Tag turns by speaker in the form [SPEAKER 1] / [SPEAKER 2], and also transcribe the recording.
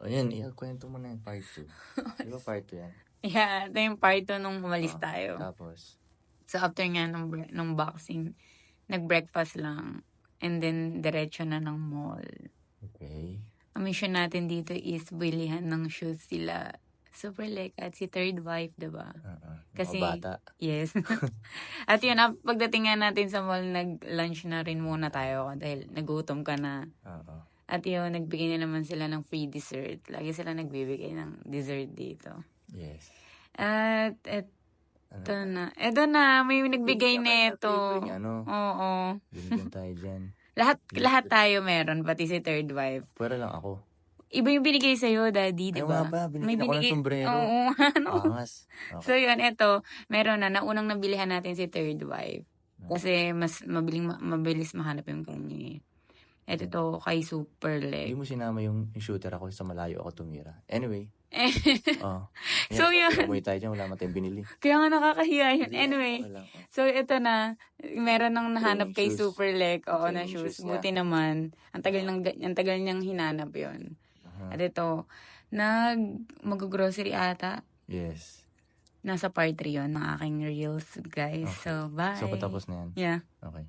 [SPEAKER 1] Ayan, kwento mo na yung part 2. Di ba part 2 yan?
[SPEAKER 2] Yeah, ito yung part 2 nung umalis tayo.
[SPEAKER 1] Tapos,
[SPEAKER 2] So, after nga nung boxing, nag-breakfast lang. And then, diretso na ng mall.
[SPEAKER 1] okay.
[SPEAKER 2] Ang mission natin dito is bilihan ng shoes sila Super Lake at si Third Wife, diba?
[SPEAKER 1] Kasi,
[SPEAKER 2] Kasi,
[SPEAKER 1] bata.
[SPEAKER 2] yes. At yun, pagdating nga natin sa mall, nag-lunch na rin muna tayo dahil nagutom ka na.
[SPEAKER 1] Oo.
[SPEAKER 2] At yun, nagbigay na naman sila ng free dessert. Lagi sila nagbibigay ng dessert dito.
[SPEAKER 1] Yes.
[SPEAKER 2] At ito na. Ito na, may nagbigay nito.
[SPEAKER 1] Ano?
[SPEAKER 2] Oo.
[SPEAKER 1] Binigyan tayo dyan.
[SPEAKER 2] Lahat tayo meron, pati si Third Wife.
[SPEAKER 1] Pwera lang ako.
[SPEAKER 2] Iba yung binigay sa'yo, Daddy, di
[SPEAKER 1] Ay,
[SPEAKER 2] ba?
[SPEAKER 1] nga ba? Binigyan ako ng sombrero.
[SPEAKER 2] Oo, ano?
[SPEAKER 1] Angas. Okay.
[SPEAKER 2] So, yun, ito, meron na. Naunang nabilihan natin si Third Wife. Kasi mas mabilis mahanap yung kanya. Ito to, kay Super
[SPEAKER 1] Hindi
[SPEAKER 2] Leg.
[SPEAKER 1] mo sinama yung shooter ako sa malayo ako tumira. Anyway.
[SPEAKER 2] So, yun.
[SPEAKER 1] Umuwi tayo dyan, wala naman tayong binili.
[SPEAKER 2] Kaya nga nakakahiya yun.
[SPEAKER 1] Hindi,
[SPEAKER 2] Anyway,
[SPEAKER 1] wala ko.
[SPEAKER 2] so ito na, meron nang nahanap
[SPEAKER 1] Yung
[SPEAKER 2] kay
[SPEAKER 1] shoes.
[SPEAKER 2] Super Leg. Oo,
[SPEAKER 1] Yung
[SPEAKER 2] na shoes.
[SPEAKER 1] shoes niya.
[SPEAKER 2] Buti naman. Ang tagal niyang hinanap yun. At ito, mag-grocery ata.
[SPEAKER 1] Yes.
[SPEAKER 2] Nasa part 3 yun ng aking reels, guys.
[SPEAKER 1] Okay.
[SPEAKER 2] So, bye.
[SPEAKER 1] So, patapos na yan.
[SPEAKER 2] Yeah.
[SPEAKER 1] Okay.